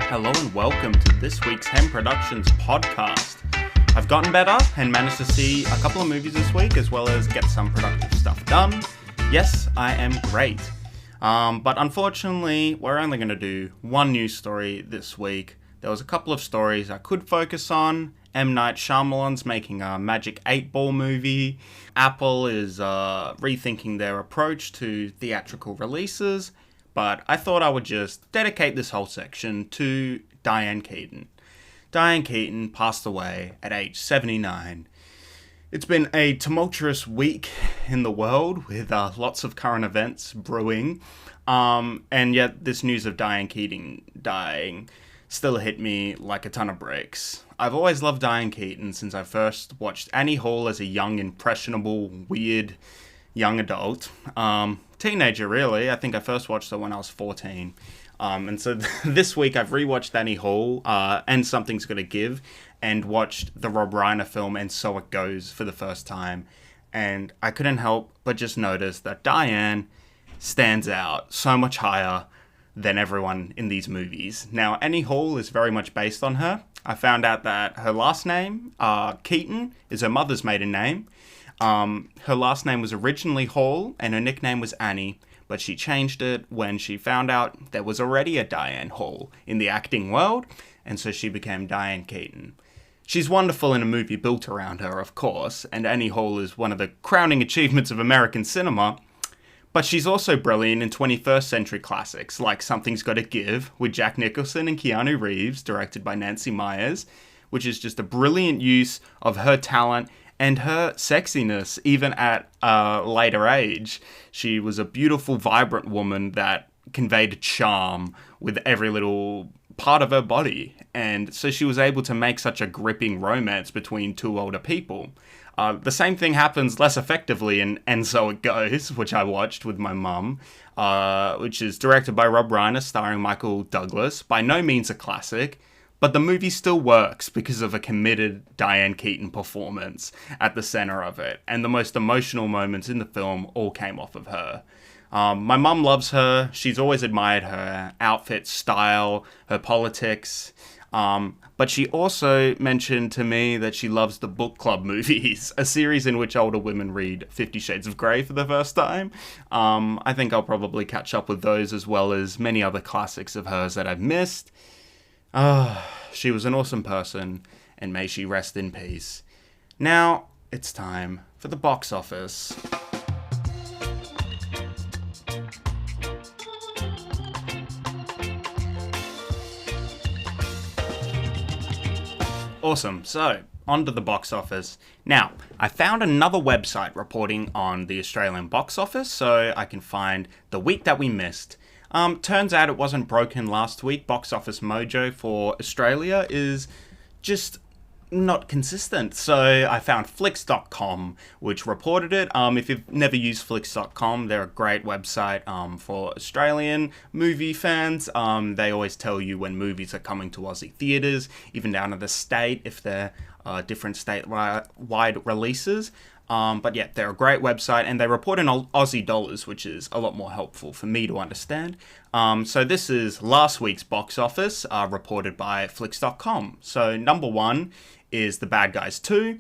Hello and welcome to this week's Hemm Productions podcast. I've gotten better and managed to see a couple of movies this week as well as get some productive stuff done. Yes, I am great. But unfortunately, we're only going to do one news story this week. There was a couple of stories I could focus on. M. Night Shyamalan's making a Magic 8-Ball movie. Apple is rethinking their approach to theatrical releases. But I thought I would just dedicate this whole section to Diane Keaton. Diane Keaton passed away at age 79. It's been a tumultuous week in the world with lots of current events brewing. And yet this news of Diane Keaton dying still hit me like a ton of bricks. I've always loved Diane Keaton since I first watched Annie Hall as a young, impressionable, weird young adult. Teenager, really. I think I first watched her when I was 14. And so this week I've rewatched Annie Hall and Something's Gotta Give and watched the Rob Reiner film And So It Goes for the first time. And I couldn't help but just notice that Diane stands out so much higher than everyone in these movies. Now, Annie Hall is very much based on her. I found out that her last name, Keaton, is her mother's maiden name. Her last name was originally Hall and her nickname was Annie, but she changed it when she found out there was already a Diane Hall in the acting world, and so she became Diane Keaton. She's wonderful in a movie built around her, of course, and Annie Hall is one of the crowning achievements of American cinema, but she's also brilliant in 21st century classics like Something's Gotta Give with Jack Nicholson and Keanu Reeves, directed by Nancy Meyers, which is just a brilliant use of her talent and her sexiness, even at a later age. She was a beautiful, vibrant woman that conveyed charm with every little part of her body. And so she was able to make such a gripping romance between two older people. The same thing happens less effectively in And So It Goes, which I watched with my mum, which is directed by Rob Reiner, starring Michael Douglas. By no means a classic, but the movie still works because of a committed Diane Keaton performance at the center of it. And the most emotional moments in the film all came off of her. My mum loves her. She's always admired her outfit, style, her politics. But she also mentioned to me that she loves the book club movies, a series in which older women read 50 Shades of Grey for the first time. I think I'll probably catch up with those as well as many other classics of hers that I've missed. She was an awesome person, and may she rest in peace. Now, it's time for the box office. Awesome, so, on to the box office. Now, I found another website reporting on the Australian box office, so I can find the week that we missed. Turns out it wasn't broken last week. Box Office Mojo for Australia is just not consistent. So I found Flix.com, which reported it. If you've never used Flix.com, they're a great website for Australian movie fans. They always tell you when movies are coming to Aussie theatres, even down to the state, if they're different state-wide releases. But yeah, they're a great website and they report in Aussie dollars, which is a lot more helpful for me to understand. So this is last week's box office reported by Flix.com. So number one is The Bad Guys 2,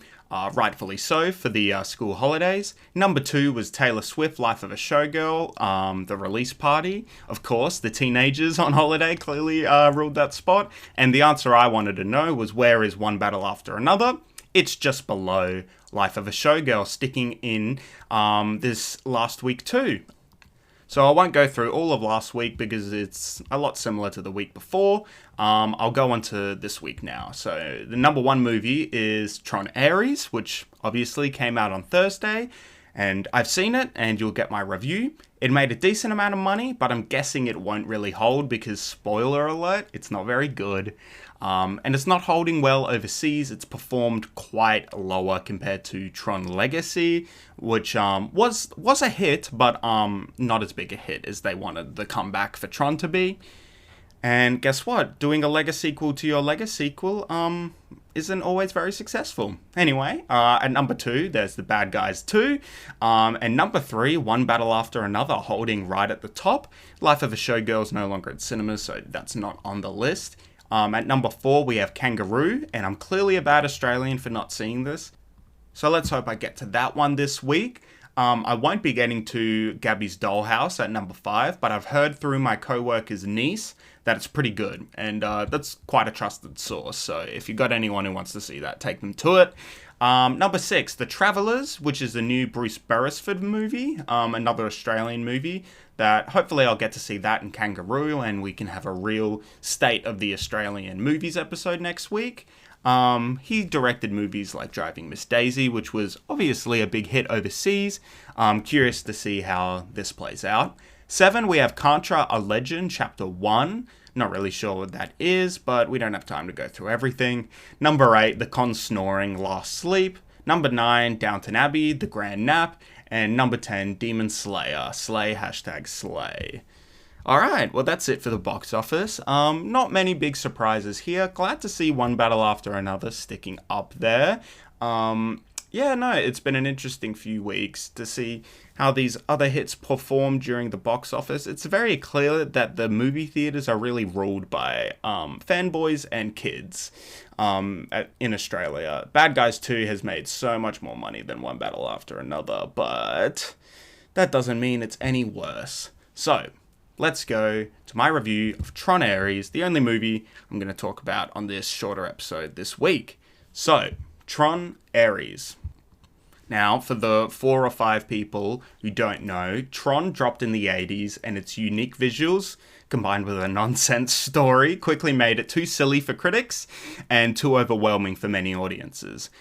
rightfully so for the school holidays. Number two was Taylor Swift, Life of a Showgirl, the release party. Of course, the teenagers on holiday clearly ruled that spot. And the answer I wanted to know was where is One Battle After Another? It's just below Life of a Showgirl, sticking in this last week too. So I won't go through all of last week because it's a lot similar to the week before. I'll go on to this week now. So the number one movie is Tron Ares, which obviously came out on Thursday. And I've seen it, and you'll get my review. It made a decent amount of money, but I'm guessing it won't really hold because, spoiler alert, it's not very good. And it's not holding well overseas. It's performed quite lower compared to Tron Legacy, which was a hit, but not as big a hit as they wanted the comeback for Tron to be. And guess what? Doing a Lego sequel to your Lego sequel isn't always very successful. Anyway, at number 2, there's The Bad Guys 2. And number 3, One Battle After Another, holding right at the top. Life of a Showgirl is no longer at cinemas, so that's not on the list. At number 4, we have Kangaroo, and I'm clearly a bad Australian for not seeing this. So let's hope I get to that one this week. I won't be getting to Gabby's Dollhouse at number 5, but I've heard through my co-worker's niece that it's pretty good, and that's quite a trusted source, so if you've got anyone who wants to see that, take them to it. Number 6, The Travellers, which is the new Bruce Beresford movie, another Australian movie, that hopefully I'll get to see that in Kangaroo, and we can have a real State of the Australian Movies episode next week. He directed movies like Driving Miss Daisy, which was obviously a big hit overseas. I'm curious to see how this plays out. 7, we have Contra, A Legend, Chapter 1. Not really sure what that is, but we don't have time to go through everything. Number 8, The Con Snoring, Last Sleep. Number 9, Downton Abbey, The Grand Nap. And number 10, Demon Slayer, Slay, #Slay. Alright, well that's it for the box office. Not many big surprises here. Glad to see one battle after another sticking up there. It's been an interesting few weeks to see how these other hits perform during the box office. It's very clear that the movie theaters are really ruled by fanboys and kids in Australia. Bad Guys 2 has made so much more money than One Battle After Another, but that doesn't mean it's any worse. So, let's go to my review of Tron Ares, the only movie I'm going to talk about on this shorter episode this week. So, Tron Ares. Now, for the 4 or 5 people who don't know, Tron dropped in the 80s, and its unique visuals, combined with a nonsense story, quickly made it too silly for critics and too overwhelming for many audiences.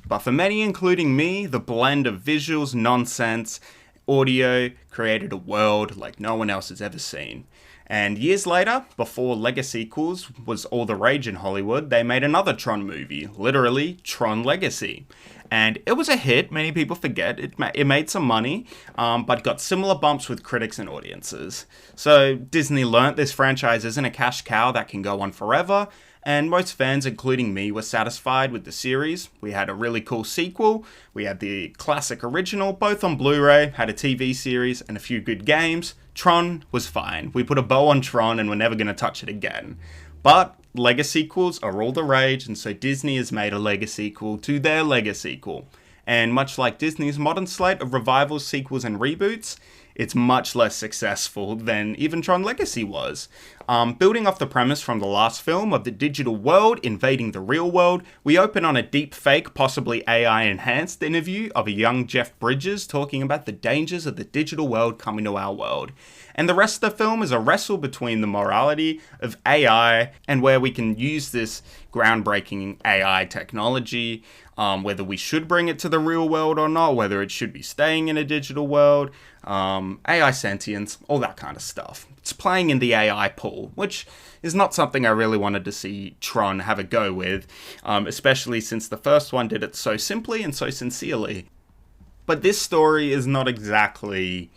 But for many, including me, the blend of visuals, nonsense, audio created a world like no one else has ever seen. And years later, before Lego sequels was all the rage in Hollywood, they made another Tron movie, literally Tron Legacy. And it was a hit, many people forget, it made some money, but got similar bumps with critics and audiences. So Disney learnt this franchise isn't a cash cow that can go on forever, and most fans, including me, were satisfied with the series. We had a really cool sequel, we had the classic original, both on Blu-ray, had a TV series, and a few good games. Tron was fine. We put a bow on Tron and we're never going to touch it again. But Lego sequels are all the rage, and so Disney has made a Lego sequel to their Lego sequel. And much like Disney's modern slate of revivals, sequels, and reboots, it's much less successful than even Tron Legacy was. Building off the premise from the last film of the digital world invading the real world, we open on a deep fake, possibly AI-enhanced interview of a young Jeff Bridges talking about the dangers of the digital world coming to our world. And the rest of the film is a wrestle between the morality of AI and where we can use this groundbreaking AI technology, whether we should bring it to the real world or not, whether it should be staying in a digital world, AI sentience, all that kind of stuff. It's playing in the AI pool, which is not something I really wanted to see Tron have a go with, especially since the first one did it so simply and so sincerely. But this story is not exactly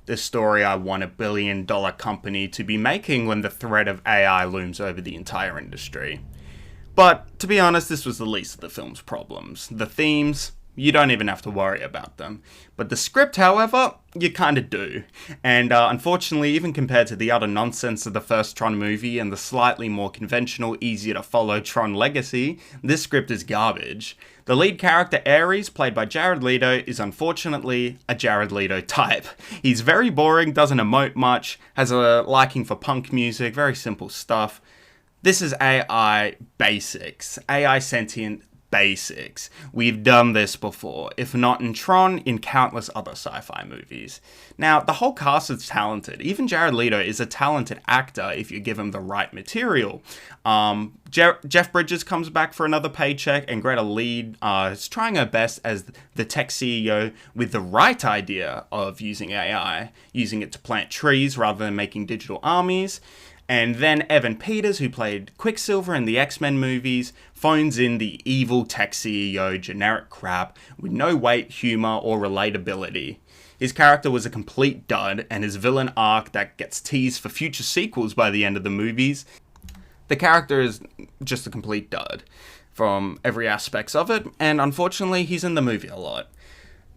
the story I want a billion-dollar company to be making when the threat of AI looms over the entire industry. But, to be honest, this was the least of the film's problems. The themes, you don't even have to worry about them. But the script, however, you kinda do. And unfortunately, even compared to the utter nonsense of the first Tron movie and the slightly more conventional, easier to follow Tron Legacy, this script is garbage. The lead character, Ares, played by Jared Leto, is unfortunately a Jared Leto type. He's very boring, doesn't emote much, has a liking for punk music, very simple stuff. This is AI basics, AI sentient basics. We've done this before, if not in Tron, in countless other sci-fi movies. Now, the whole cast is talented. Even Jared Leto is a talented actor if you give him the right material. Jeff Bridges comes back for another paycheck, and Greta Lee is trying her best as the tech CEO with the right idea of using AI, using it to plant trees rather than making digital armies. And then Evan Peters, who played Quicksilver in the X-Men movies, phones in the evil tech CEO generic crap with no weight, humor, or relatability. His character was a complete dud, and his villain arc that gets teased for future sequels by the end of the movies, the character is just a complete dud from every aspect of it, and unfortunately he's in the movie a lot.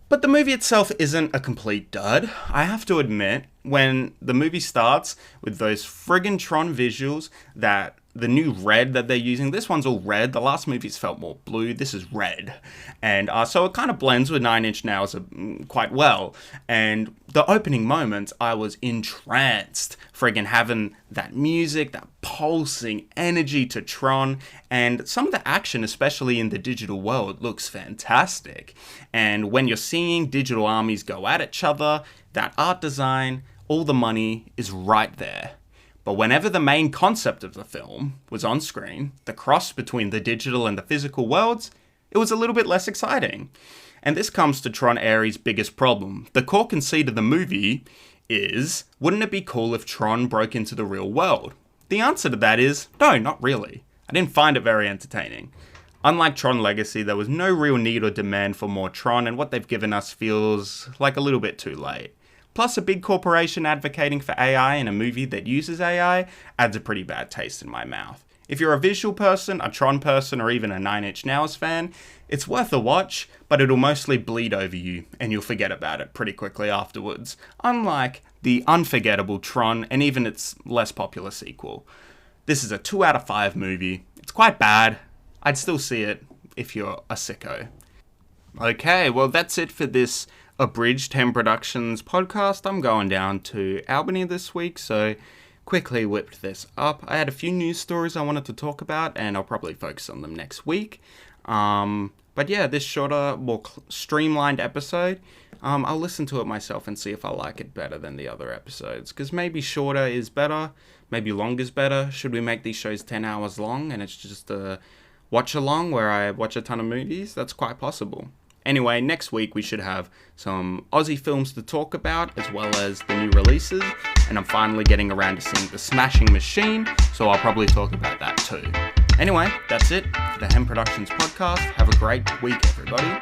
But the movie itself isn't a complete dud. I have to admit, when the movie starts with those friggin' Tron visuals that the new red that they're using. This one's all red. The last movies felt more blue. This is red. And so it kind of blends with Nine Inch Nails quite well. And the opening moments, I was entranced. Friggin' having that music, that pulsing energy to Tron. And some of the action, especially in the digital world, looks fantastic. And when you're seeing digital armies go at each other, that art design, all the money is right there. But whenever the main concept of the film was on screen, the cross between the digital and the physical worlds, it was a little bit less exciting. And this comes to Tron Ares' biggest problem. The core conceit of the movie is, wouldn't it be cool if Tron broke into the real world? The answer to that is, no, not really. I didn't find it very entertaining. Unlike Tron Legacy, there was no real need or demand for more Tron, and what they've given us feels like a little bit too late. Plus, a big corporation advocating for AI in a movie that uses AI adds a pretty bad taste in my mouth. If you're a visual person, a Tron person, or even a Nine Inch Nails fan, it's worth a watch, but it'll mostly bleed over you, and you'll forget about it pretty quickly afterwards, unlike the unforgettable Tron and even its less popular sequel. This is a 2 out of 5 movie. It's quite bad. I'd still see it if you're a sicko. Okay, well that's it for this abridged Hemm Productions podcast. I'm going down to Albany this week, so quickly whipped this up. I had a few news stories I wanted to talk about, and I'll probably focus on them next week. But yeah, this shorter, more streamlined episode, I'll listen to it myself and see if I like it better than the other episodes, because maybe shorter is better, maybe longer is better. Should we make these shows 10 hours long and it's just a watch along where I watch a ton of movies? That's quite possible. Anyway, next week we should have some Aussie films to talk about, as well as the new releases, and I'm finally getting around to seeing The Smashing Machine, so I'll probably talk about that too. Anyway, that's it for the Hemm Productions podcast. Have a great week, everybody.